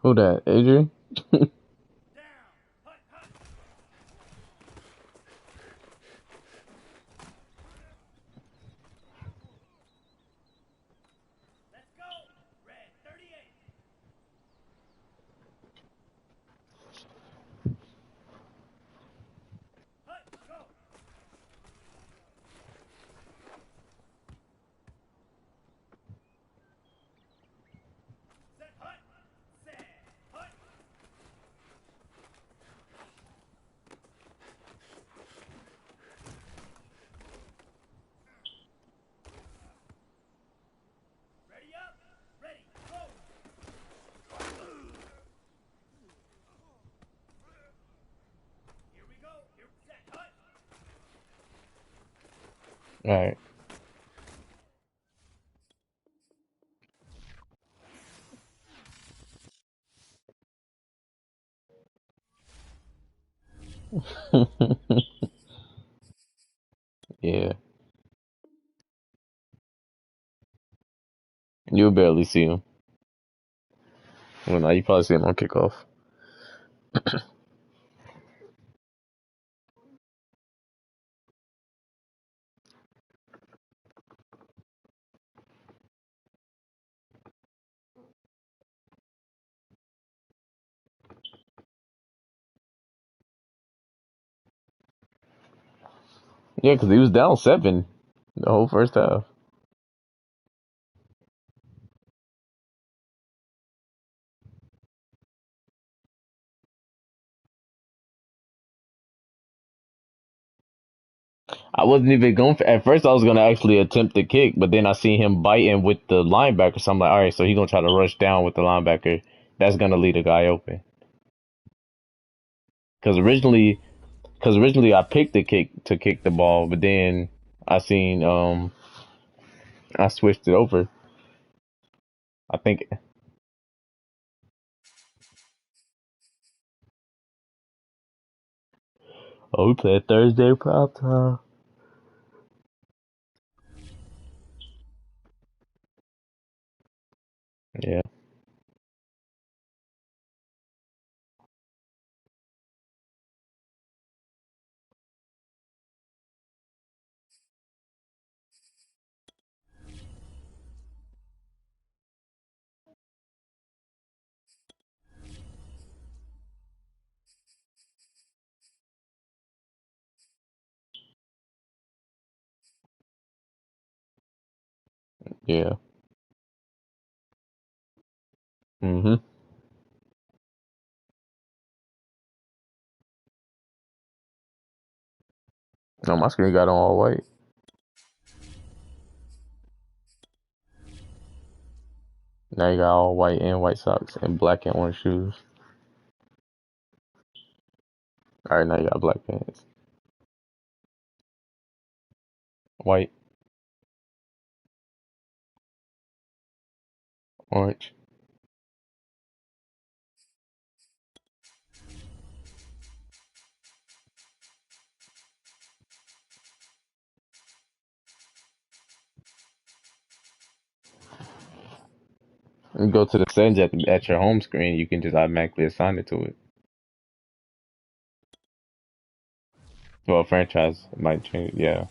Who that? Adrian? All right. Yeah. You'll barely see him. Well, no, you probably see him on kickoff. Yeah, because he was down 7 the whole first half. I wasn't even going for. At first, I was gonna actually attempt the kick, but then I seen him biting with the linebacker. So I'm like, all right, so he's gonna try to rush down with the linebacker. That's gonna leave a guy open. Because originally I picked the kick to kick the ball, but then I seen I switched it over. I think. Oh, we played Thursday prime time. Yeah, yeah. Mhm. No, my screen got on all white. Now you got all white and white socks and black and orange shoes. All right, now you got black pants, white, orange. You go to the settings at your home screen. You can just automatically assign it to it. Well, franchise might change. Yeah.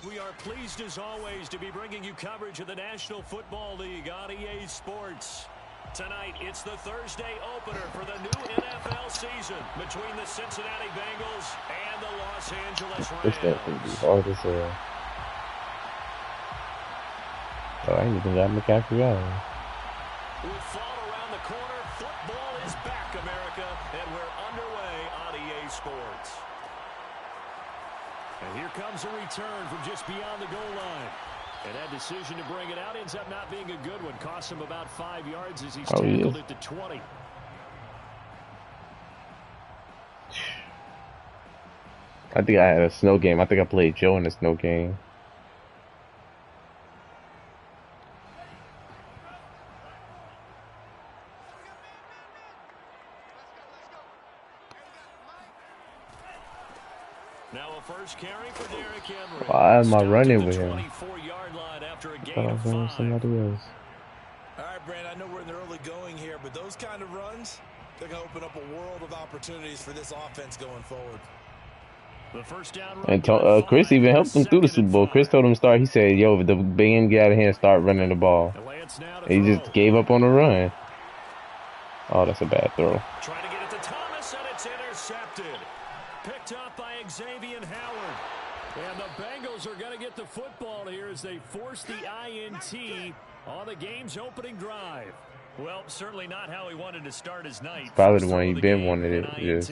We are pleased as always to be bringing you coverage of the National Football League on EA Sports. Tonight, it's the Thursday opener for the new NFL season between the Cincinnati Bengals and the Los Angeles This game's gonna be Rams. hard as hell. Oh, I ain't even got McCaffrey out. With fall around the corner, football is back, America, and we're underway on EA Sports. And here comes a return from just beyond the goal line. And that decision to bring it out ends up not being a good one. Costs him about 5 yards as he's Oh, he tackled is. at the 20. I think I had a snow game. I think I played Joe in a snow game. a first carry for Derrick Henry. Why am I running with the him? 24-yard line after a I thought gain I of was running with 5. somebody else. All right, Brand, I know we're in the early going here, but those kind of runs, they're going to open up a world of opportunities for this offense going forward. The first down And Chris even helped him through the Super Bowl. Chris told him to start. He said, yo, if the band get out of hand, start running the ball. And he just gave up on the run. Oh, that's a bad throw. Trying to get it to Thomas, and it's intercepted. Picked up by Xavier Howard. And the Bengals are going to get the football here as they force the INT on the game's opening drive. Well, certainly not how he wanted to start his night. Probably the one he been wanted it. Just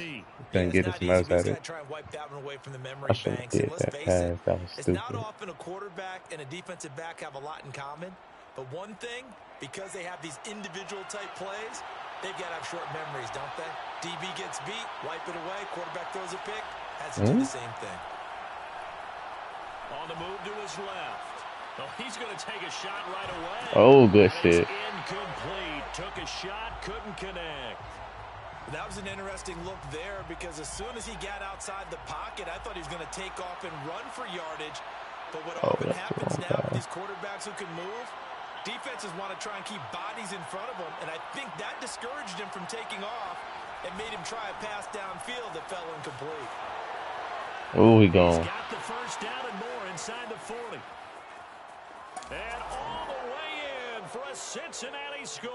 couldn't get his mouse at it. I shouldn't have did that pass. That was stupid. It's not often a quarterback and a defensive back have a lot in common. But one thing, because they have these individual type plays, they've got to have short memories, don't they? DB gets beat, wipe it away, quarterback throws a pick, has to do the same thing. On the move to his left. Oh, he's going to take a shot right away. Oh, good shit. Incomplete. Took a shot, couldn't connect. That was an interesting look there because as soon as he got outside the pocket, I thought he was going to take off and run for yardage. But what often happens now with these quarterbacks who can move, defenses want to try and keep bodies in front of them, and I think that discouraged him from taking off and made him try a pass downfield that fell incomplete. Oh, he gone. He's got the first down and more inside the 40. And all the way in for a Cincinnati score.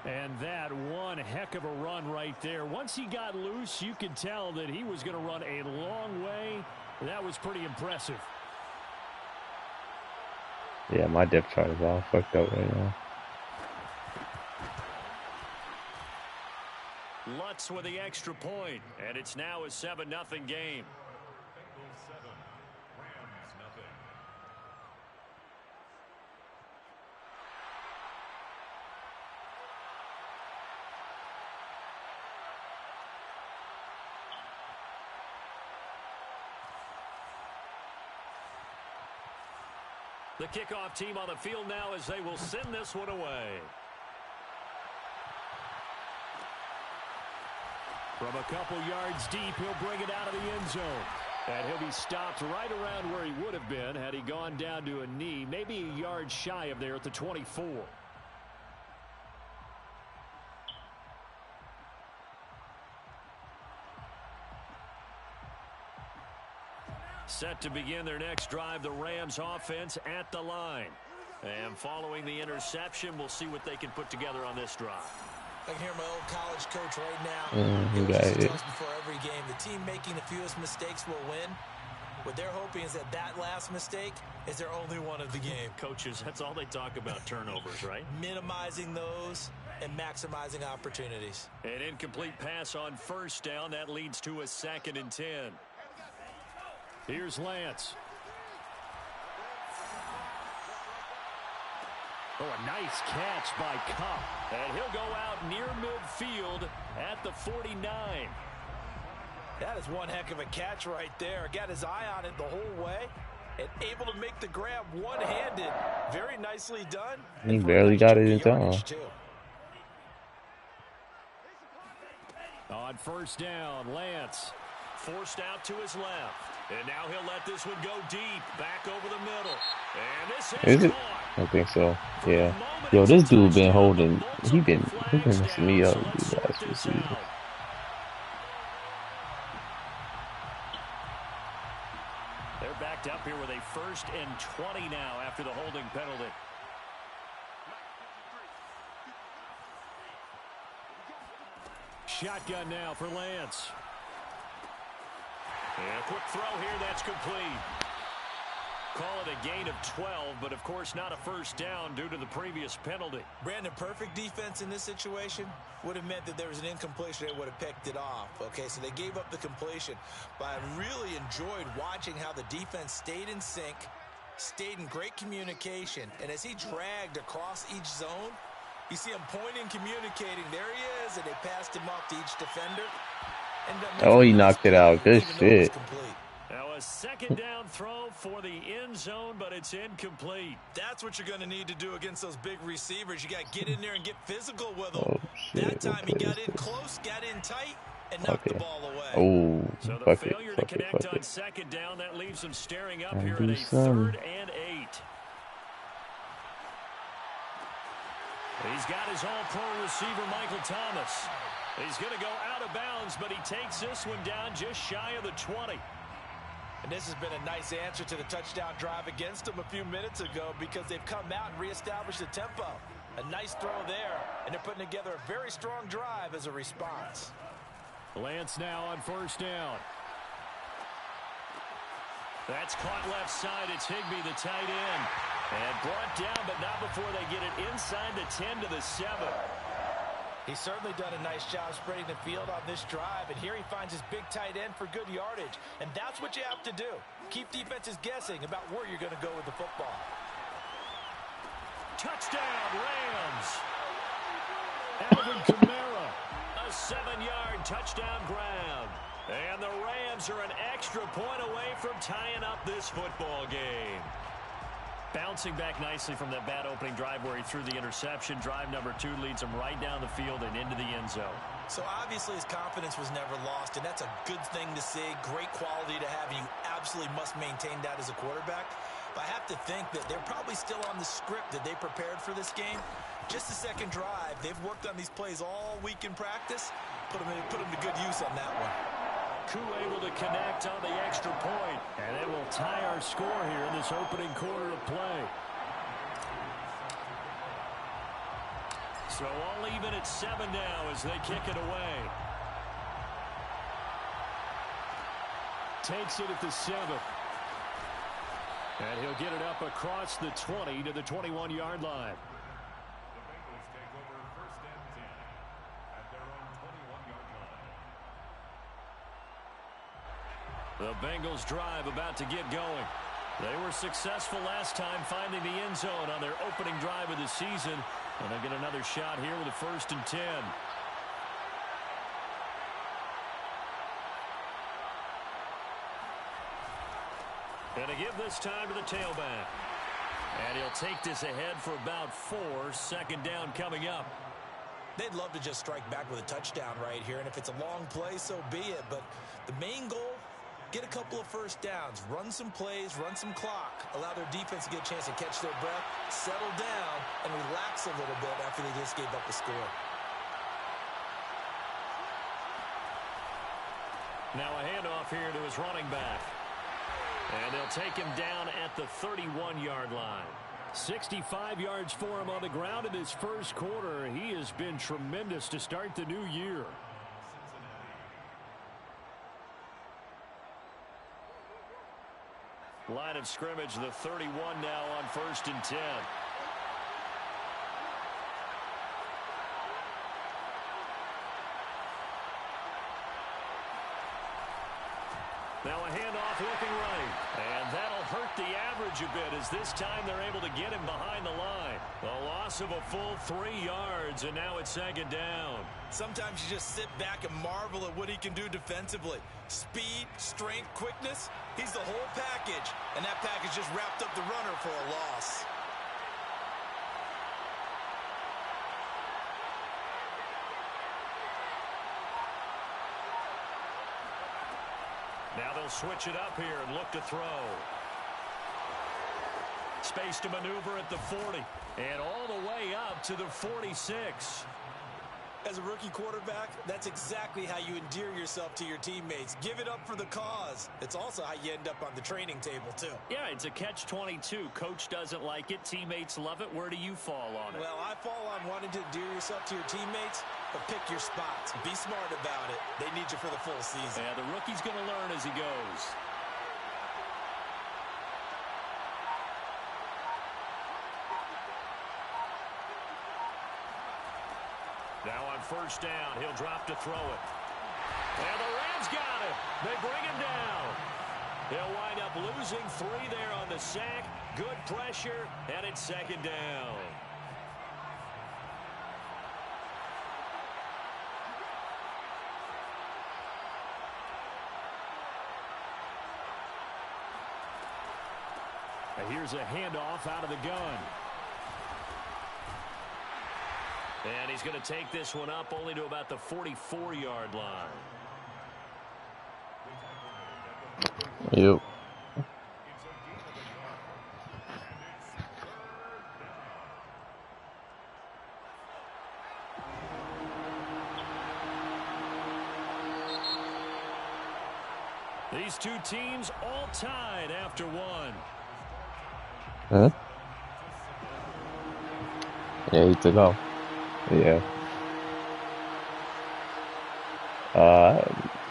And that one heck of a run right there. Once he got loose, you could tell that he was going to run a long way. That was pretty impressive. Yeah, my depth chart is all fucked up right now. Lutz with the extra point, and it's now a 7-0 game. The kickoff team on the field now as they will send this one away. From a couple yards deep, he'll bring it out of the end zone. And he'll be stopped right around where he would have been had he gone down to a knee, maybe a yard shy of there at the 24. Set to begin their next drive, the Rams offense at the line. And following the interception, we'll see what they can put together on this drive. I can hear my old college coach right now. He got it. Before every game, the team making the fewest mistakes will win. What they're hoping is that that last mistake is their only one of the game. Coaches, that's all they talk about, turnovers, right? Minimizing those and maximizing opportunities. An incomplete pass on first down. That leads to a 2nd and 10. Here's Lance. Oh, a nice catch by Cup. And he'll go out near midfield at the 49. That is one heck of a catch right there. Got his eye on it the whole way and able to make the grab one-handed. Very nicely done. He barely got it in time. On first down, Lance forced out to his left. And now he'll let this one go deep, back over the middle. And this is it? I don't think so. Yeah. Yo, this dude been holding. He been messing me up with these last few seasons. They're backed up here with a 1st and 20 now after the holding penalty. Shotgun now for Lance. And a quick throw here, that's complete. Call it a gain of 12, but of course not a first down due to the previous penalty. Brandon, perfect defense in this situation would have meant that there was an incompletion. They would have picked it off. Okay, so they gave up the completion. But I really enjoyed watching how the defense stayed in sync, stayed in great communication. And as he dragged across each zone, you see him pointing, communicating. There he is, and they passed him off to each defender. Oh, he knocked it out. Good shit. Now a 2nd down throw for the end zone, but it's incomplete. That's what you're going to need to do against those big receivers. You got to get in there and get physical with them. Oh, shit. That time he got in close, got in tight, and knock the Okay. ball away. Oh, So the fuck it, failure to fuck it, connect fuck on it. second down, that leaves them staring up Gotta here do at a something. 3rd and 8. He's got his all-pro receiver, Michael Thomas. He's going to go out of bounds, but he takes this one down just shy of the 20. And this has been a nice answer to the touchdown drive against them a few minutes ago because they've come out and reestablished the tempo. A nice throw there, and they're putting together a very strong drive as a response. Lance now on 1st down. That's caught left side. It's Higbee, the tight end. And brought down, but not before they get it inside the 10 to the 7. He's certainly done a nice job spreading the field on this drive, and here he finds his big tight end for good yardage. And that's what you have to do. Keep defenses guessing about where you're going to go with the football. Touchdown, Rams. Alvin Kamara, a 7-yard touchdown grab. And the Rams are an extra point away from tying up this football game. Bouncing back nicely from that bad opening drive where he threw the interception. Drive number 2 leads him right down the field and into the end zone. So obviously his confidence was never lost, and that's a good thing to see. Great quality to have, and you absolutely must maintain that as a quarterback. But I have to think that they're probably still on the script that they prepared for this game. Just the second drive. They've worked on these plays all week in practice. Put them to good use on that one. Koo able to connect on the extra point, and it will tie our score here in this opening quarter of play. So all even at 7 now as they kick it away. Takes it at the 7. And he'll get it up across the 20 to the 21-yard line. The Bengals drive about to get going. They were successful last time finding the end zone on their opening drive of the season. And they'll get another shot here with a 1st and 10. And to give this time to the tailback. And he'll take this ahead for about 4. 2nd down coming up. They'd love to just strike back with a touchdown right here, and if it's a long play, so be it. But the main goal, get a couple of 1st downs, run some plays, run some clock, allow their defense to get a chance to catch their breath, settle down, and relax a little bit after they just gave up the score. Now a handoff here to his running back. And they'll take him down at the 31-yard line. 65 yards for him on the ground in his first quarter. He has been tremendous to start the new year. Line of scrimmage, the 31 now on 1st and 10. Now a handoff looking right. And that'll hurt the average a bit as this time they're able to get him behind the line. A loss of a full 3 yards, and now it's 2nd down. Sometimes you just sit back and marvel at what he can do defensively. Speed, strength, quickness, he's the whole package. And that package just wrapped up the runner for a loss. Now they'll switch it up here and look to throw. Space to maneuver at the 40. And all the way up to the 46. As a rookie quarterback, that's exactly how you endear yourself to your teammates. Give it up for the cause. It's also how you end up on the training table, too. Yeah, it's a catch-22. Coach doesn't like it. Teammates love it. Where do you fall on it? Well, I fall on wanting to endear yourself to your teammates, but pick your spots. Be smart about it. They need you for the full season. Yeah, the rookie's going to learn as he goes. Now on 1st down, he'll drop to throw it. And the Rams got him. They bring him down. They'll wind up losing 3 there on the sack. Good pressure, and it's 2nd down. And here's a handoff out of the gun. And he's going to take this one up only to about the 44-yard line. Yep. These two teams all tied after one. Huh? Yeah, he took off. Yeah.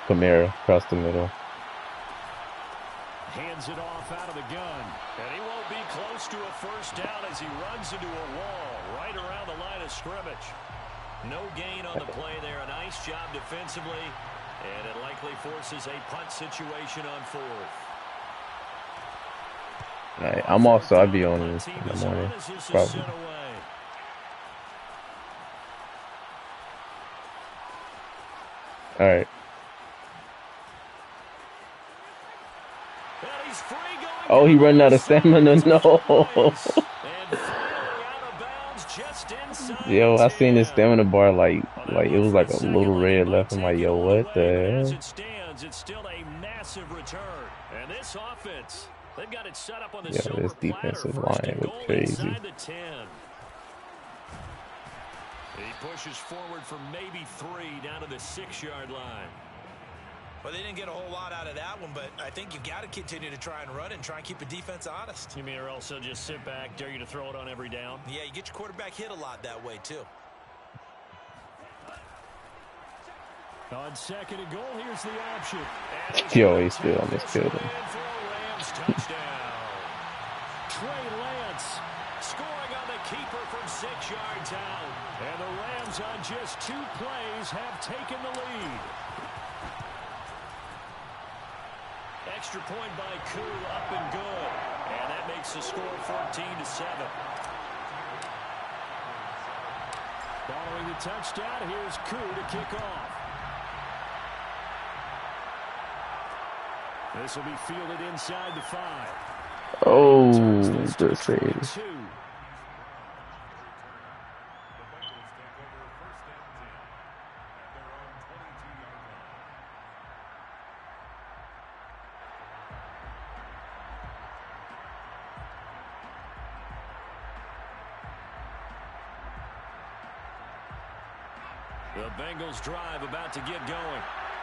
Kamara across the middle. Hands it off out of the gun. And he won't be close to a first down as he runs into a wall right around the line of scrimmage. No gain on the play there. A nice job defensively. And it likely forces a punt situation on fourth. Right. I'd be on this in the morning. Probably. All right. Oh, he running out of stamina. No. Yo, I seen his stamina bar like it was like a little red left. I'm like, yo, what the hell? It's still a massive return. And this offense, they've got it set up on the Yo, this defensive line look crazy. He pushes forward for maybe 3 down to the 6-yard line. Well, they didn't get a whole lot out of that one, but I think you've got to continue to try and run and try and keep the defense honest. You mean or else they'll just sit back, dare you to throw it on every down? Yeah, you get your quarterback hit a lot that way, too. On second and goal, here's the option. Yo, he's still on this field. Trey Lance scoring on the keeper from 6 yards out. And the Rams on just 2 plays have taken the lead. Extra point by Koo, up and good. And that makes the score 14-7. Following the touchdown, here's Koo to kick off. This will be fielded inside the 5. Oh, good save. The Bengals drive about to get going.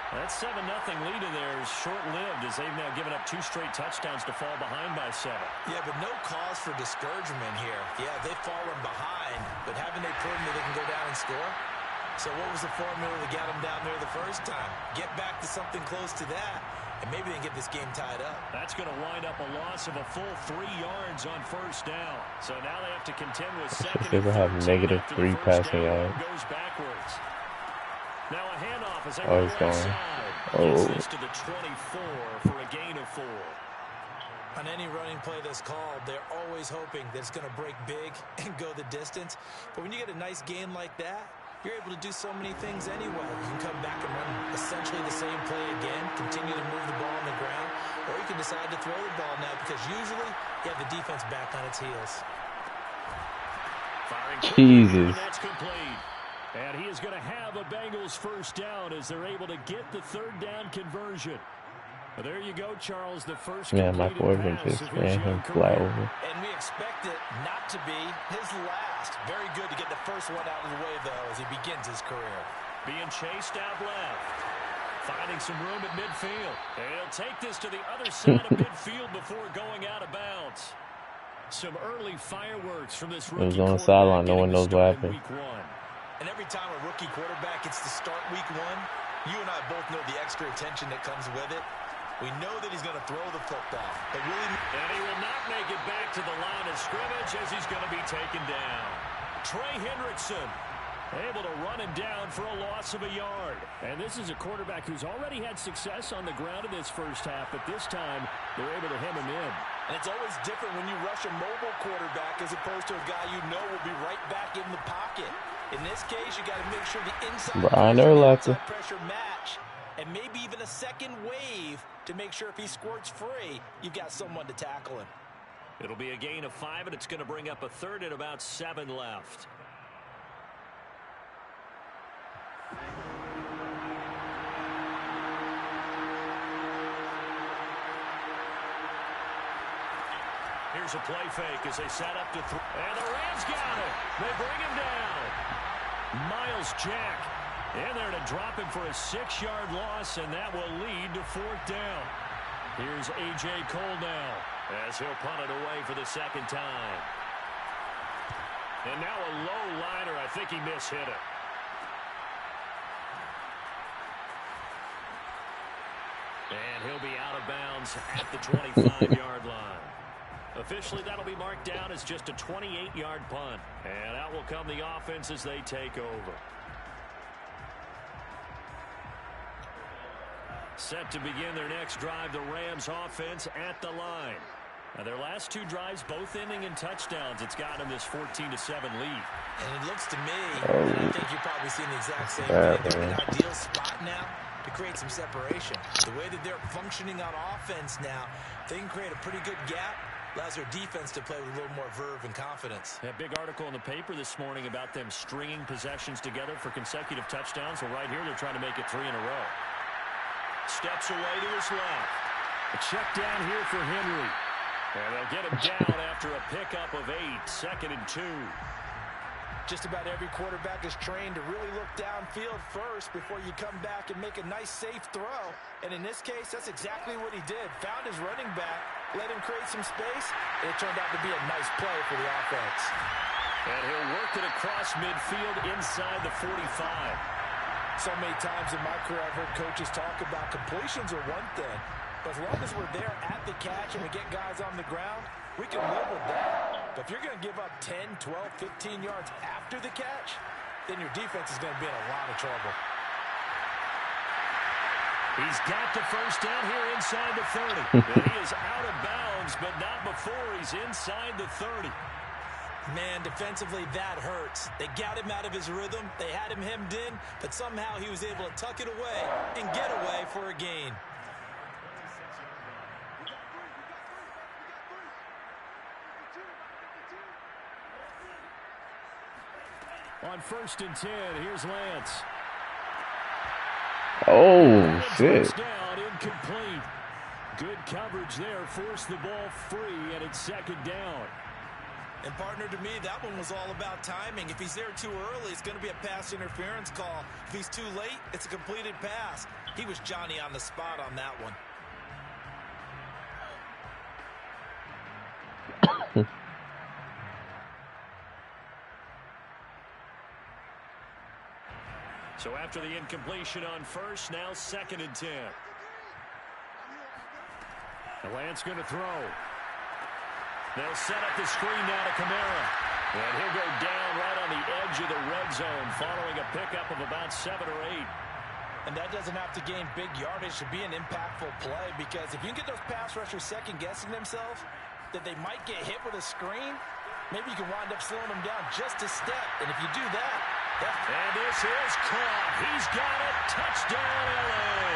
That 7-0 lead in there is short-lived as they've now given up 2 straight touchdowns to fall behind by 7. Yeah, but no cause for discouragement here. Yeah, they've fallen behind, but haven't they proven that they can go down and score? So what was the formula that got them down there the first time? Get back to something close to that, and maybe they can get this game tied up. That's going to wind up a loss of a full 3 yards on first down. So now they have to contend with second and 13 have negative 3 passing yards. Goes backwards. Now a handoff as they oh, he's going. Oh. Gets to the 24 for a gain of 4. On any running play that's called, they're always hoping that it's going to break big and go the distance. But when you get a nice gain like that, you're able to do so many things anyway. You can come back and run essentially the same play again, continue to move the ball on the ground, or you can decide to throw the ball now because usually you have the defense back on its heels. Jesus. That's complete. And he is going to have a Bengals first down as they're able to get the 3rd down conversion. Well, there you go, Charles. The first my boyfriend just ran him fly over. And we expect it not to be his last. Very good to get the first one out of the way, though, as he begins his career. Being chased out left. Finding some room at midfield. And he'll take this to the other side of midfield before going out of bounds. Some early fireworks from this rookie. It was on the sideline. No one knows what happened. And every time a rookie quarterback gets to start week 1, you and I both know the extra attention that comes with it. We know that he's going to throw the football. But and he will not make it back to the line of scrimmage as he's going to be taken down. Trey Hendrickson able to run him down for a loss of a yard. And this is a quarterback who's already had success on the ground in this first half, but this time they're able to hem him in. And it's always different when you rush a mobile quarterback as opposed to a guy you know will be right back in the pocket. In this case, you got to make sure the inside pressure match, and maybe even a second wave to make sure if he squirts free, you've got someone to tackle him. It'll be a gain of 5, and it's going to bring up a 3rd and about 7 left. Here's a play fake as they set up to throw. And the Rams got it. They bring him down. Miles Jack in there to drop him for a 6-yard loss, and that will lead to 4th down. Here's A.J. Cole now as he'll punt it away for the 2nd time. And now a low liner. I think he mishit it. And he'll be out of bounds at the 25-yard line. Officially, that'll be marked down as just a 28-yard punt. And out will come the offense as they take over. Set to begin their next drive, the Rams offense at the line. Now, their last 2 drives, both ending in touchdowns. It's gotten them this 14-7 lead. And it looks to me, and I think you're probably seeing the exact same thing, they're in an ideal spot now to create some separation. The way that they're functioning on offense now, they can create a pretty good gap. Allows their defense to play with a little more verve and confidence. That big article in the paper this morning about them stringing possessions together for consecutive touchdowns. Well, right here, they're trying to make it 3 in a row. Steps away to his left. A check down here for Henry. And they'll get him down after a pickup of 8, 2nd and 2. Just about every quarterback is trained to really look downfield first before you come back and make a nice, safe throw. And in this case, that's exactly what he did. Found his running back, let him create some space, and it turned out to be a nice play for the offense. And he'll work it across midfield inside the 45. So many times in my career, I've heard coaches talk about completions are one thing, but as long as we're there at the catch and we get guys on the ground, we can live with that. But if you're going to give up 10, 12, 15 yards after the catch, then your defense is going to be in a lot of trouble. He's got the 1st down here inside the 30. And he is out of bounds, but not before he's inside the 30. Man, defensively, that hurts. They got him out of his rhythm. They had him hemmed in, but somehow he was able to tuck it away and get away for a gain. On 1st and 10, here's Lance. Oh, shit. Down, incomplete. Good coverage there. Forced the ball free, and it's 2nd down. And, partner, to me, that one was all about timing. If he's there too early, it's going to be a pass interference call. If he's too late, it's a completed pass. He was Johnny on the spot on that one. So after the incompletion on 1st, now 2nd and 10. Lance going to throw. They'll set up the screen now to Kamara. And he'll go down right on the edge of the red zone following a pickup of about 7 or 8. And that doesn't have to gain big yardage to be an impactful play, because if you can get those pass rushers second-guessing themselves that they might get hit with a screen, maybe you can wind up slowing them down just a step. And if you do that, and this is caught. He's got it. Touchdown, L.A.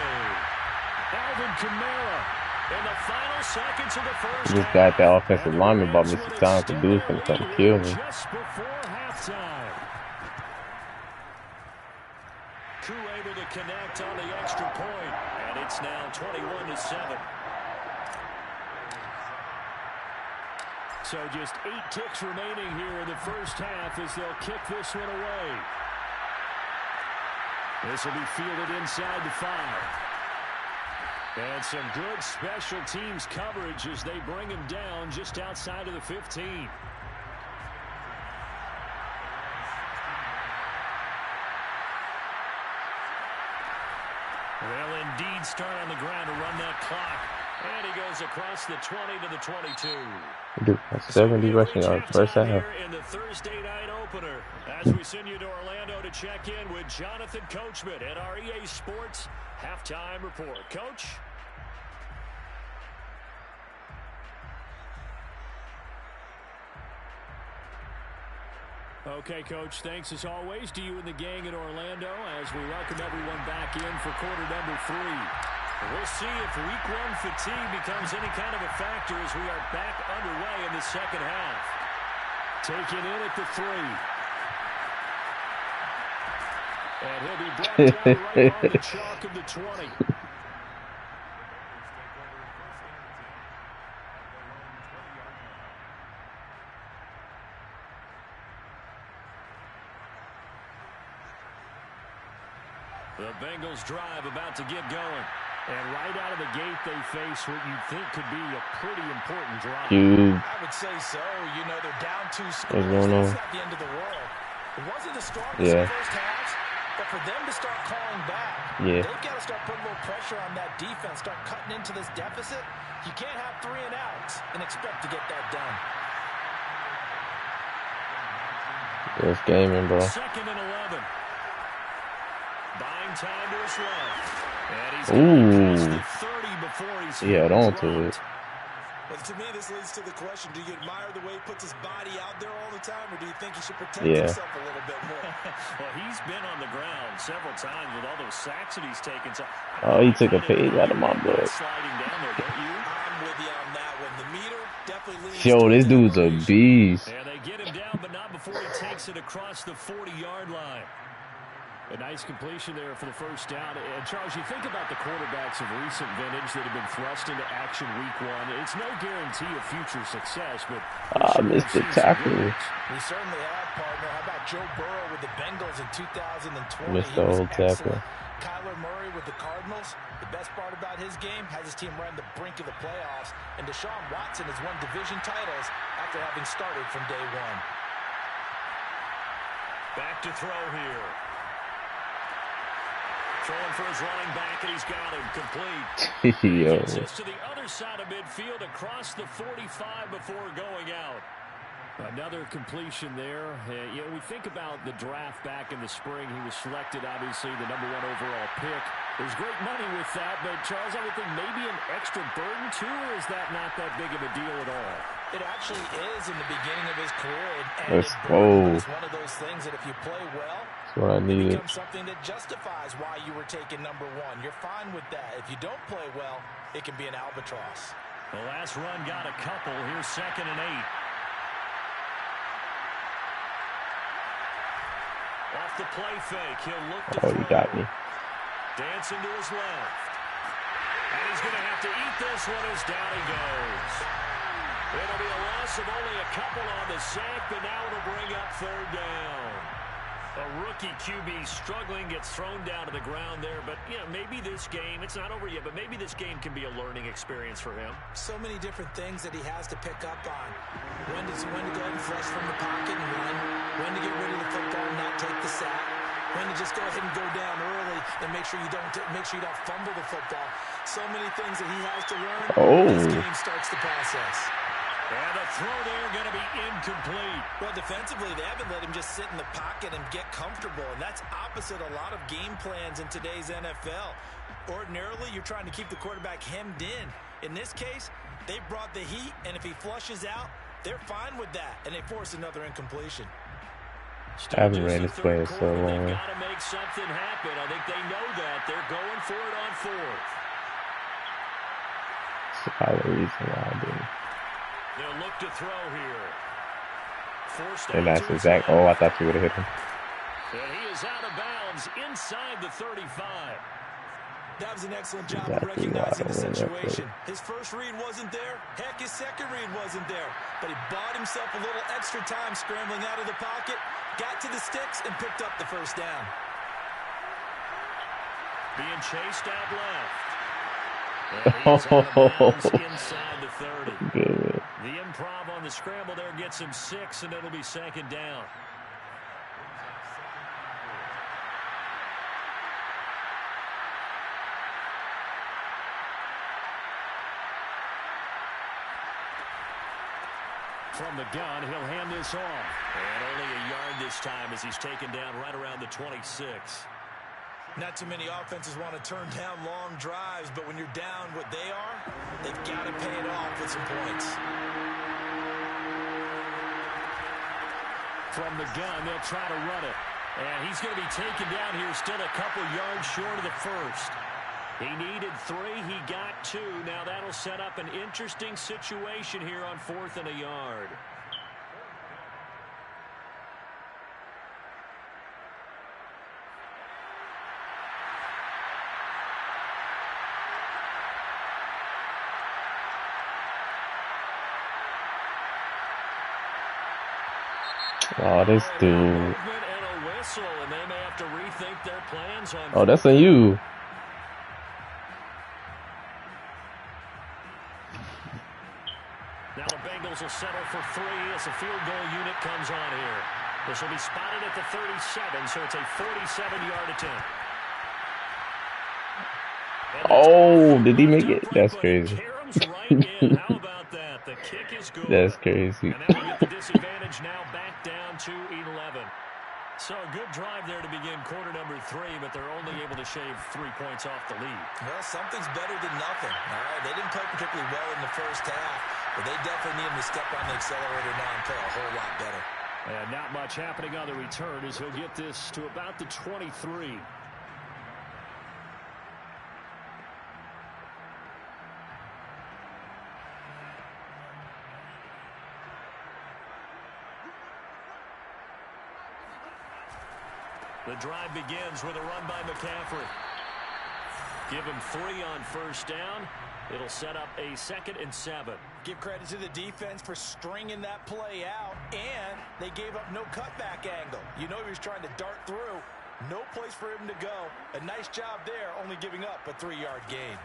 Alvin Kamara in the final seconds of the 1st. This guy at that offensive lineman bought me some time to do something to kill me. Just before halftime. Koo able to connect on the extra point, and it's now 21-7. So just 8 ticks remaining here in the 1st half as they'll kick this one away. This will be fielded inside the 5. And some good special teams coverage as they bring him down just outside of the 15. They'll indeed start on the ground to run that clock. And he goes across the 20 to the 22. Dude, that's 70 rushing yards 1st half. In the Thursday night opener, as we send you to Orlando to check in with Jonathan Coachman at our EA Sports Halftime Report. Coach? Okay, Coach, thanks as always to you and the gang in Orlando as we welcome everyone back in for quarter number 3. We'll see if week 1 fatigue becomes any kind of a factor as we are back underway in the 2nd half. Taken in at the 3. And he'll be brought down right on the chalk of the 20. The Bengals drive about to get going. And right out of the gate, they face what you think could be a pretty important drive. I would say so. You know, they're down 2 scores. What's going on? That's not the end of the world. It wasn't the strongest Yeah. first halves, but for them to start calling back, Yeah. they've got to start putting a little pressure on that defense, start cutting into this deficit. You can't have 3 and outs and expect to get that done. This gaming, bro. Second and 11. Buying time to his left. And he's Ooh. the 30 before he's He held on to it. Well, to me, this leads to the question, do you admire the way he puts his body out there all the time, or do you think he should protect Yeah. himself a little bit more? Well, he's been on the ground several times with all those sacks that he's taken. So Oh, he took a page out of my book. sliding down there, don't you? I'm with you on that one. The meter definitely leans Yo, towards this dude's a admiration. beast. And they get him down, but not before he takes it across the 40-yard line. A nice completion there for the first down. And, Charles, you think about the quarterbacks of recent vintage that have been thrust into action week 1. It's no guarantee of future success, but Missed the tackle. We certainly have, partner. How about Joe Burrow with the Bengals in 2020? Missed He the was whole tackle. excellent. Kyler Murray with the Cardinals. The best part about his game has his team right on the brink of the playoffs. And Deshaun Watson has won division titles after having started from day 1. back to throw here. Throwing for his running back, and he's got him complete. Yo. Gets this to the other side of midfield across the 45 before going out. Another completion there. You know, we think about the draft back in the spring. He was selected, obviously, the #1 overall pick. There's great money with that, but, Charles, I would think maybe an extra burden, too, or is that not that big of a deal at all? It actually is in the beginning of his career. Let's go. It's one of those things that if you play well, That's what I it needed. becomes something that justifies why you were taken #1. You're fine with that. If you don't play well, it can be an albatross. The last run got a couple. Here's 2nd and 8. Off the play fake, he'll look to Oh, you got me. Dancing to his left. And he's going to have to eat this one as down he goes. It'll be a loss of only a couple on the sack, but now it'll bring up 3rd down. A rookie QB struggling, gets thrown down to the ground there. But, you know, maybe this game, it's not over yet, but maybe this game can be a learning experience for him. So many different things that he has to pick up on. When to go ahead and flush from the pocket and run. When to get rid of the football and not take the sack. When to just go ahead and go down early and make sure you don't fumble the football. So many things that he has to learn. Oh. This game starts the process. And the throw there going to be incomplete. Well, defensively, they haven't let him just sit in the pocket and get comfortable, and that's opposite a lot of game plans in today's NFL. Ordinarily, you're trying to keep the quarterback hemmed in. In this case, they brought the heat, and if he flushes out, they're fine with that, and they force another incompletion. I haven't ran this play in so long. They've got to make something happen. I think they know that. They're going for it on 4th. That's probably the reason why I didn't. They'll look to throw here. Forced And out that's to his exact. left. Oh, I thought you would have hit him. And he is out of bounds inside the 35. That was an excellent job Exactly of recognizing the why I ran that situation. His first read wasn't there. Heck, his second read wasn't there. But he bought himself a little extra time scrambling out of the pocket, got to the sticks, and picked up the first down. Being chased out left. And he's out of bounds inside the 30. Good. The improv on the scramble there gets him 6, and it'll be 2nd down. From the gun, he'll hand this off. And only a yard this time as he's taken down right around the 26. Not too many offenses want to turn down long drives, but when you're down what they are, they've got to pay it off with some points. From the gun, they'll try to run it. And he's going to be taken down here, still a couple yards short of the first. He needed 3, he got 2. Now that'll set up an interesting situation here on 4th and a yard. Oh, this dude. Movement and a whistle, and they may have to rethink their plans Bengals on Oh, that's 4th on down. you. Now the Bengals will settle for 3 as the field goal unit comes on here. This will be spotted at the 37, so it's a 47-yard attempt. Oh, did he make it? Upright, That's but it crazy. caroms right in. How about that? The kick is good. That's crazy. And that will get the disadvantage now back down to 11. So a good drive there to begin quarter number 3, but they're only able to shave 3 points off the lead. Well, something's better than nothing. All right, they didn't play particularly well in the first half, but they definitely need him to step on the accelerator now and play a whole lot better. And not much happening on the return as he'll get this to about the 23. The drive begins with a run by McCaffrey. Give him 3 on first down. It'll set up a 2nd and 7. Give credit to the defense for stringing that play out, and they gave up no cutback angle. You know he was trying to dart through. No place for him to go. A nice job there, only giving up a 3-yard gain.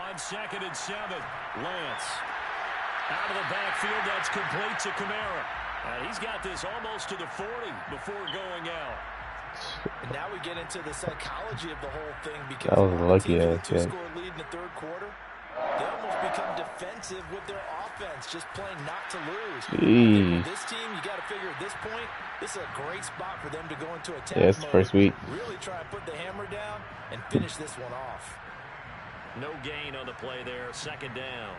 On 2nd and 7, Lance. Out of the backfield, that's complete to Kamara. And he's got this almost to the 40 before going out. And now we get into the psychology of the whole thing because That was a lucky ass team with a catch. 2-score lead in the third quarter. They almost become defensive with their offense, just playing not to lose. I think with this team, you got to figure at this point, this is a great spot for them to go into attack Yeah, it's the mode. first week. Really try and put the hammer down and finish this one off. No gain on the play there, 2nd down.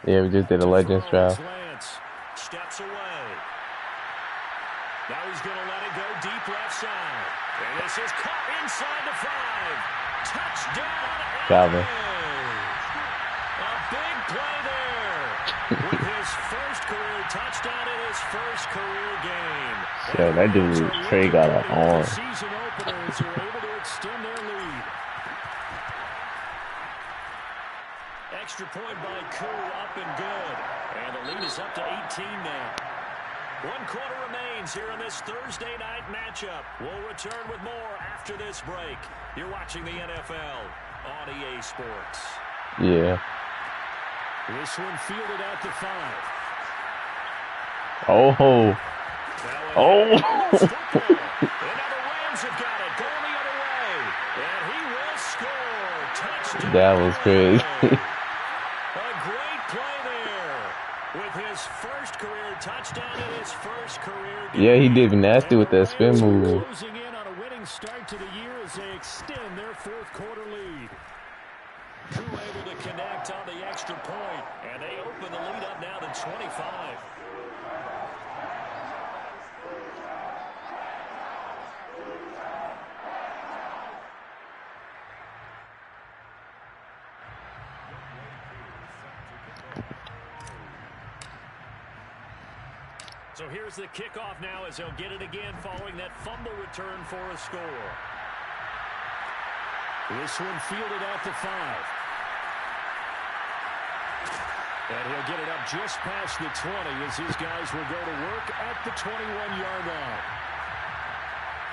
Yeah, we just did a Legends draft. Lance steps away. Now he's going to let it go deep left side. And this is caught inside the 5. Touchdown, Calvin. A big play there. With his first career touchdown in his first career game. Yeah, that dude, Trey, got an arm. Season openers are able to extend their lead. Extra point by Koo, up and good. And the lead is up to 18 now. 1 quarter remains here in this Thursday night matchup. We'll return with more after this break. You're watching the NFL on EA Sports. Yeah. This one fielded at the 5. Oh. Oh. And now the Rams have got it going the other way. And he will score. Touchdown. That was crazy. A great play there with his first career touchdown in his first career game. Yeah, he did nasty with that spin move. Closing in on a winning start to the year as they extend their 4th quarter lead. Koo able to connect on the extra point, and they open the lead up now to 25. So here's the kickoff now as they'll get it again following that fumble return for a score. This one fielded at the 5. And he'll get it up just past the 20 as his guys will go to work at the 21-yard line.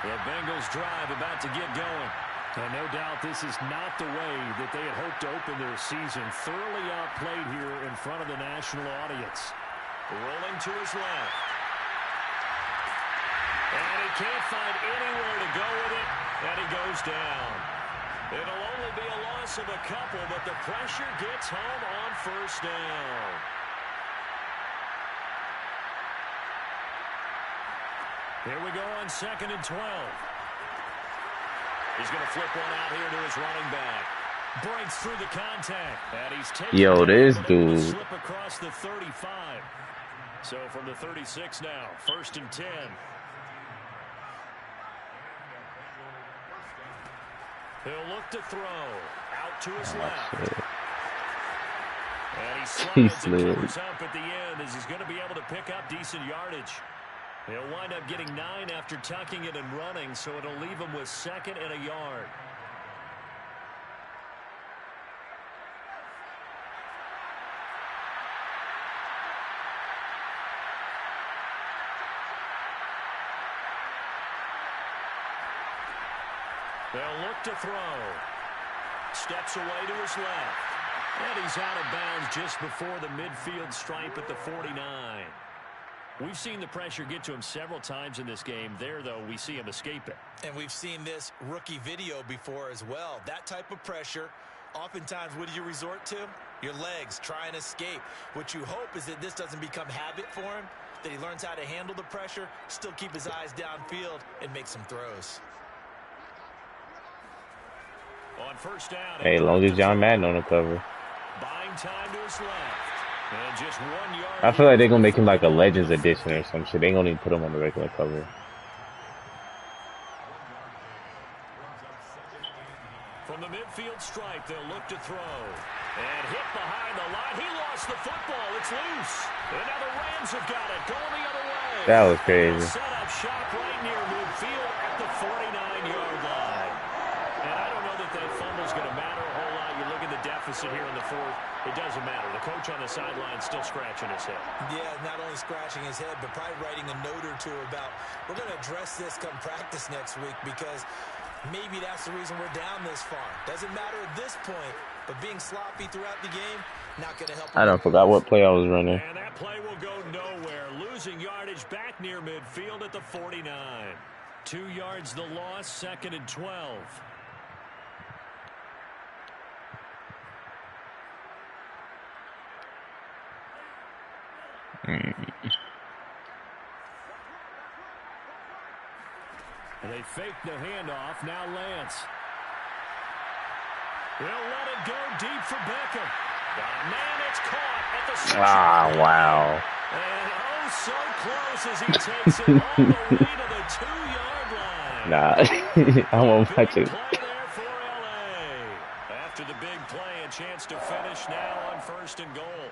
The Bengals drive about to get going. And no doubt this is not the way that they had hoped to open their season. Thoroughly outplayed here in front of the national audience. Rolling to his left. And he can't find anywhere to go with it, and he goes down. It'll only be a loss of a couple, but the pressure gets home on first down. Here we go on 2nd and 12. He's going to flip one out here to his running back. Breaks through the contact, and he's taking Yo, this it, dude. slip across the 35. So from the 36 now, 1st and 10. He'll look to throw. Out to his left. And he slides and covers up at the end as he's going to be able to pick up decent yardage. He'll wind up getting 9 after tucking it and running, so it'll leave him with 2nd and a yard. They'll look to throw. Steps away to his left. And he's out of bounds just before the midfield stripe at the 49. We've seen the pressure get to him several times in this game. There, though, we see him escape it. And we've seen this rookie video before as well. That type of pressure, oftentimes, what do you resort to? Your legs, try and escape. What you hope is that this doesn't become habit for him, that he learns how to handle the pressure, still keep his eyes downfield, and make some throws. On first down, Hey, as long as John Madden on the cover. Buying time to his left. And just 1 yard. I feel like they're going to make him like a Legends edition or some shit. They ain't going to even put him on the regular cover. From the midfield stripe, they'll look to throw. And hit behind the line. He lost the football. It's loose. And now the Rams have got it. Going the other way. That was crazy. Set up shop right near midfield at the 49-yard line. And I don't know that fumble's going to matter a whole lot. You look at the deficit here in the fourth. It doesn't matter. The coach on the sideline still scratching his head. Yeah, not only scratching his head, but probably writing a note or two about, we're going to address this come practice next week because maybe that's the reason we're down this far. Doesn't matter at this point, but being sloppy throughout the game, not going to help. I don't forgot what play I was running. And that play will go nowhere. Losing yardage back near midfield at the 49. 2 yards the loss, 2nd and 12. They fake the handoff. Now Lance. They'll let it go deep for Beckham. Man, it's caught at the 6. Ah, wow. And oh, so close as he takes it all the way to the 2-yard line. Nah, I won't touch it. Play there for LA. After the big play, a chance to finish now on 1st and goal.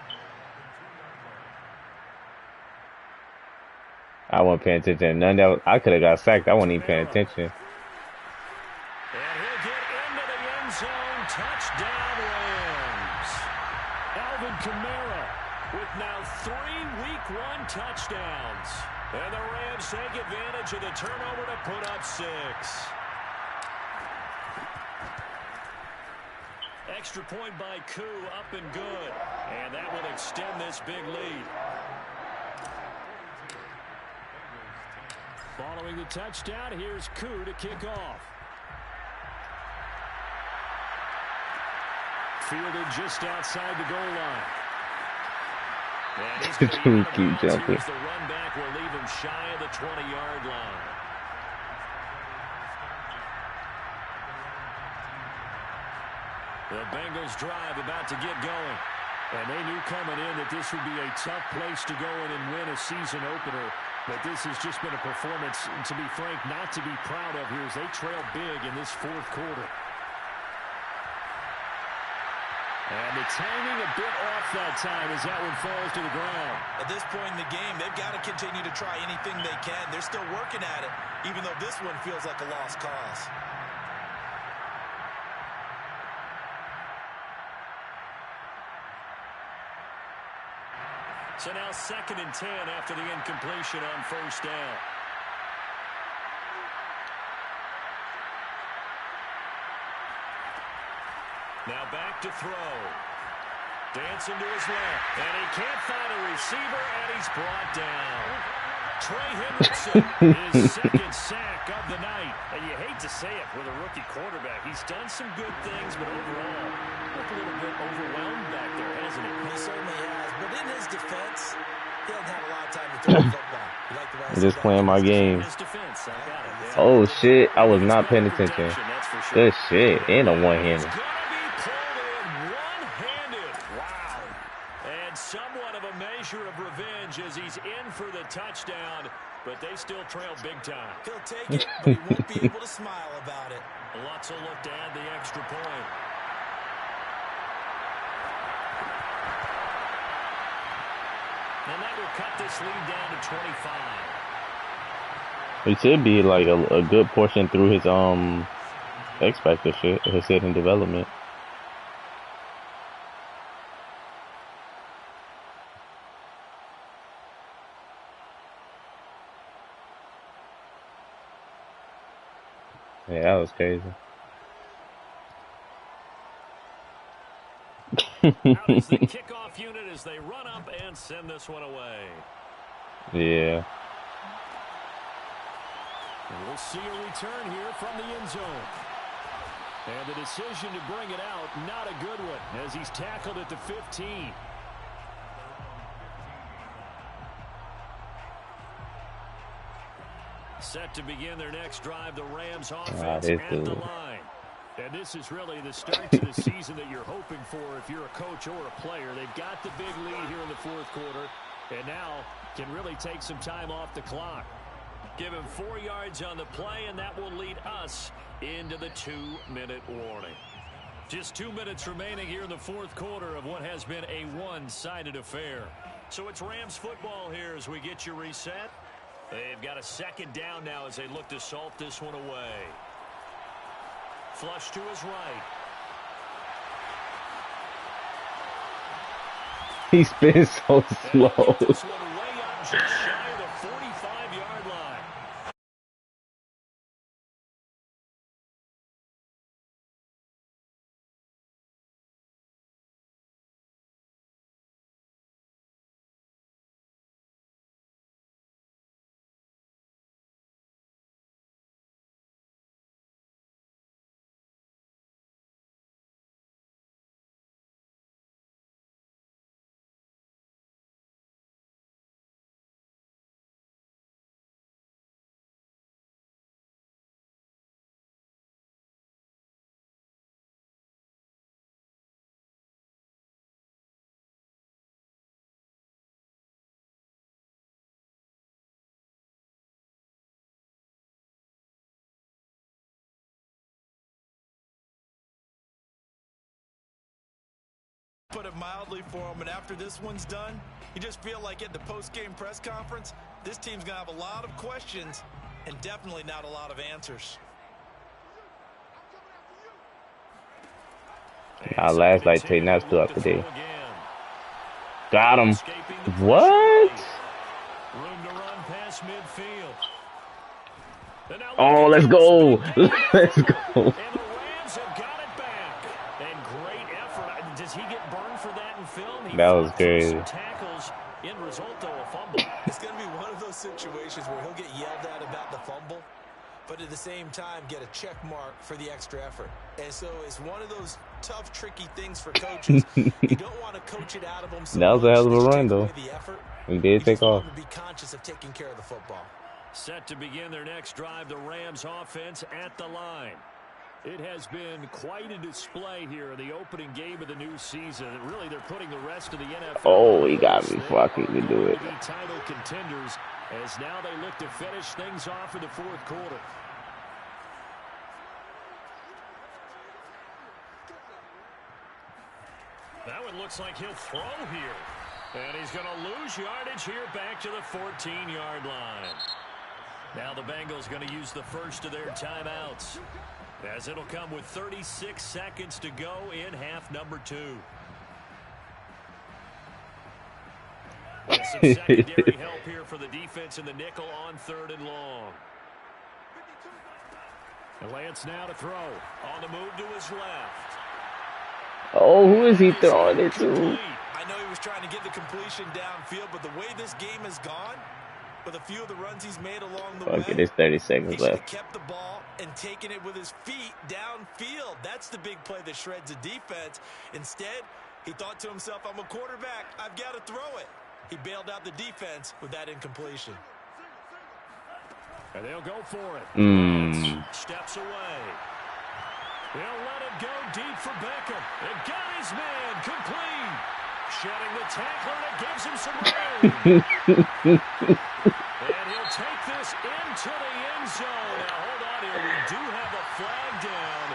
I wasn't paying attention. I could have got sacked. I wasn't even paying attention. And he'll get into the end zone. Touchdown, Rams. Alvin Kamara with now 3 Week 1 touchdowns. And the Rams take advantage of the turnover to put up 6. Extra point by Koo, up and good. And that will extend this big lead. Following the touchdown, here's Koo to kick off. Fielded just outside the goal line. And he's going to Keep jumping. the run back will leave him shy of the 20-yard line. The Bengals drive about to get going. And they knew coming in that this would be a tough place to go in and win a season opener. But this has just been a performance, to be frank, not to be proud of here as they trail big in this 4th quarter. And the timing a bit off that time as that one falls to the ground. At this point in the game, they've got to continue to try anything they can. They're still working at it, even though this one feels like a lost cause. So now 2nd and 10 after the incompletion on 1st down. Now back to throw. Dancing to his left. And he can't find a receiver, and he's brought down. Trey Hendrickson, his 2nd sack of the night. And you hate to say it with a rookie quarterback. He's done some good things, but overall, looked a little bit overwhelmed back there, hasn't he? He certainly has. But in his defense, he doesn't have a lot of time to throw the football. I'm just playing my game. Oh, shit. I was not paying attention. Good shit. And a one-hander. Somewhat of a measure of revenge as he's in for the touchdown, but they still trail big time. He'll take it, but he won't be able to smile about it. Lots of look to add the extra point. And that will cut this lead down to 25. It should be like a good portion through his X Factor shit, his hidden development. Yeah, that was crazy. Out is the kickoff unit as they run up and send this one away. Yeah. And we'll see a return here from the end zone. And the decision to bring it out, not a good one, as he's tackled at the 15. Set to begin their next drive, the Rams offense at the line. And this is really the start to the season that you're hoping for if you're a coach or a player. They've got the big lead here in the fourth quarter, and now can really take some time off the clock. Give him 4 yards on the play, and that will lead us into the 2-minute warning. Just 2 minutes remaining here in the fourth quarter of what has been a one-sided affair. So it's Rams football here as we get you reset. They've got a second down now as they look to salt this one away. Flush to his right. He's been so slow. This one way up just shy of the 45-yard line. Put it mildly for him, and after this one's done, you just feel like at the post-game press conference, this team's going to have a lot of questions and definitely not a lot of answers. Our last like 10 naps throughout the day. Got him. What? Room to run past midfield. Oh, let's go. Let's go. And the Rams have got it back. And great effort. Does he get burned for that in film? That was crazy. Tackles. End result, though, a fumble. It's going to be one of those situations where he'll get yelled at about the fumble, but at the same time get a check mark for the extra effort. And so it's one of those tough, tricky things for coaches. You don't want to coach it out of them. So that was a hell of a run, though. He did take off. Be conscious of taking care of the football. Set to begin their next drive, the Rams offense at the line. It has been quite a display here in the opening game of the new season. And really, they're putting the rest of the NFL. Oh, he got me before I could do it. Title contenders as now they look to finish things off in the fourth quarter. That one looks like he'll throw here. And he's going to lose yardage here back to the 14-yard line. Now the Bengals going to use the first of their timeouts, as it'll come with 36 seconds to go in half number 2. Some secondary help here for the defense in the nickel on 3rd and long. And Lance now to throw. On the move to his left. Oh, who is he throwing it to? I know he was trying to get the completion downfield, but the way this game has gone, with a few of the runs he's made along the way, okay, there's 30 seconds left. He kept the ball and taken it with his feet downfield. That's the big play that shreds the defense. Instead, he thought to himself, I'm a quarterback. I've got to throw it. He bailed out the defense with that incompletion. And they'll go for it. Steps away. They'll let it go deep for Beckham. It got his man complete. Shedding the tackler, and it gives him some room. And he'll take this into the end zone. Now, hold on here. We do have a flag down.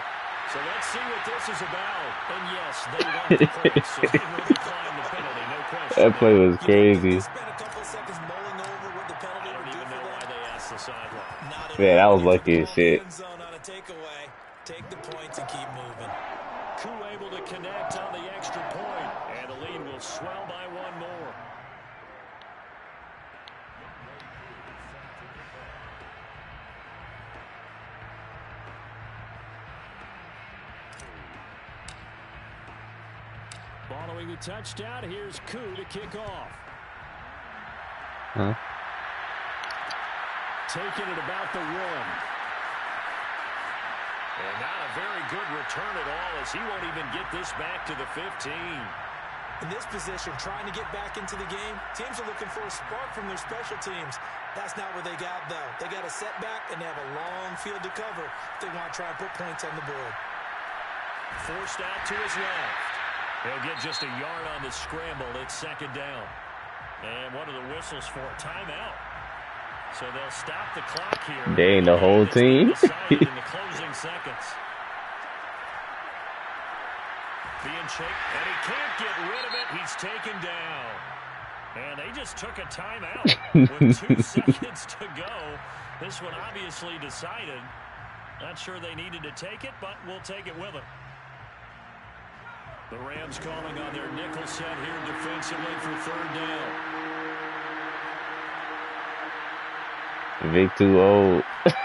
So let's see what this is about. And yes, they want the point, so they will decline the penalty, no question. That play was crazy. Spent a couple seconds mulling over what the penalty would do for them. Why they asked the sideline. Yeah, that was lucky as shit. On a takeaway, take the points and keep moving. Koo able to connect on the extra point, and the lead will swell by one more. Following the touchdown, here's Koo to kick off. Huh? Taking it about the 1. And not a very good return at all, as he won't even get this back to the 15. In this position, trying to get back into the game, teams are looking for a spark from their special teams. That's not what they got, though. They got a setback, and they have a long field to cover if they want to try and put points on the board. Forced out to his left. He'll get just a yard on the scramble. It's second down. And one of the whistles for a timeout. So they'll stop the clock here. Dang, the whole team. In the closing seconds. Being shaked, and he can't get rid of it. He's taken down. And they just took a timeout with 2 seconds to go. This one obviously decided. Not sure they needed to take it, but we'll take it with them. The Rams calling on their nickel set here defensively for third down. Vic too old.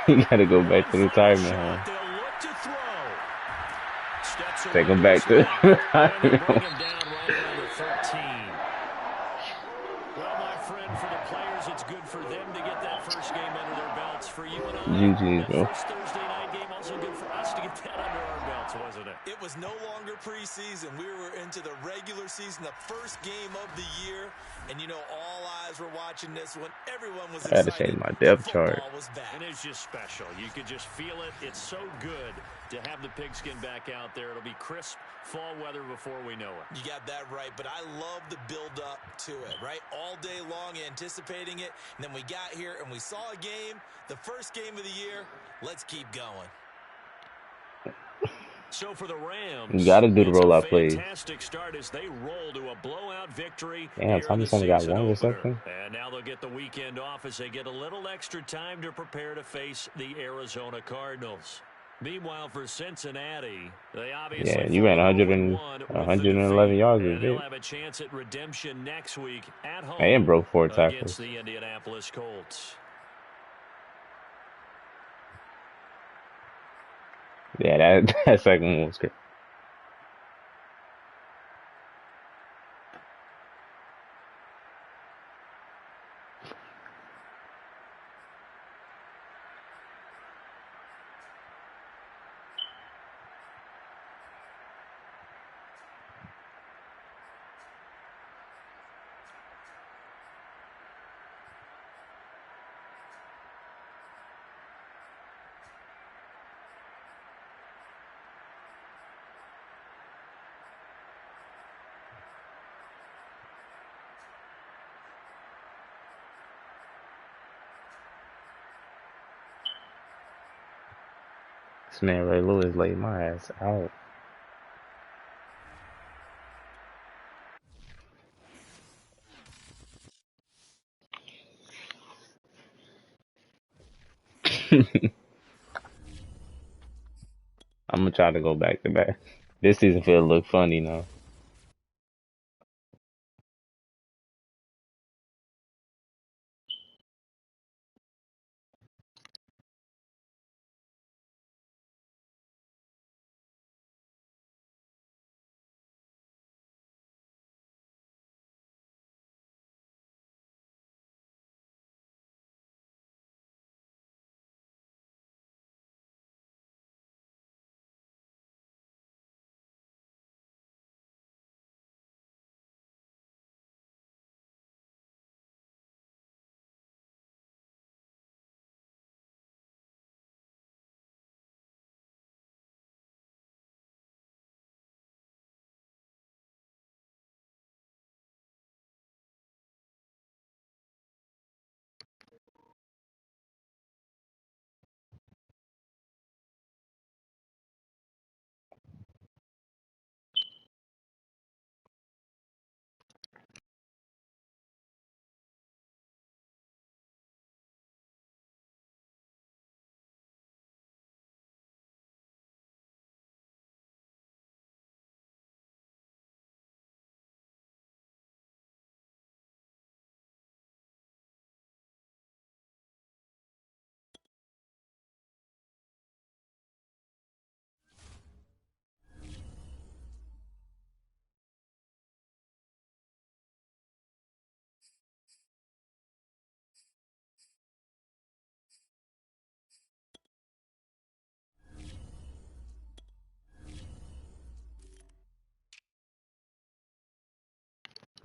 You gotta go back to retirement home. Take him back to retirement home. Well, my friend, for the players, it's good for them to get that first game under their belts. For you and I, GG, bro. first Thursday night game also good for us to get that under our belts, wasn't it? It was no longer preseason. We were into the regular season, the first game of the year. And, you know, all eyes were watching this one. Everyone was excited. I had to change my depth chart. It is just special. You could just feel it. It's so good to have the pigskin back out there. It'll be crisp fall weather before we know it. You got that right, but I love the build-up to it, right? All day long anticipating it, and then we got here and we saw a game, the first game of the year. Let's keep going. So for the Rams, you gotta do the rollout plays. Fantastic start as they roll to a blowout victory. Damn, Thomas only got 1 reception. And now they'll get the weekend off as they get a little extra time to prepare to face the Arizona Cardinals. Meanwhile, for Cincinnati, they obviously you ran 111 yards with they'll it. have a chance at redemption next week at home And broke 4 tackles against the Indianapolis Colts. Yeah, that second one was good. This man Ray Lewis laid my ass out. I'm gonna try to go back to back. This season feel look funny now.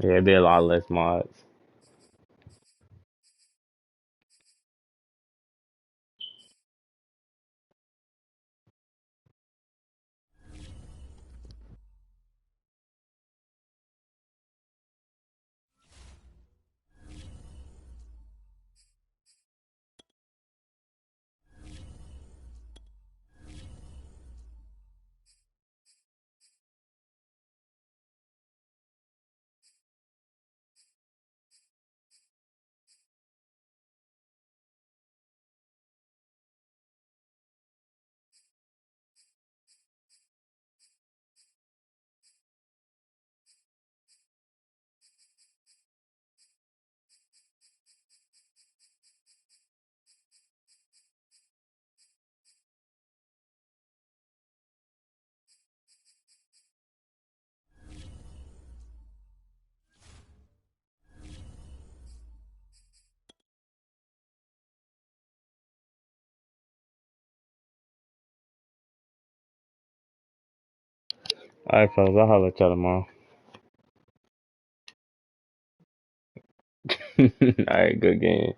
Yeah, it'd be a lot less mods. All right, fellas, I'll holler at y'all tomorrow. All right, good game.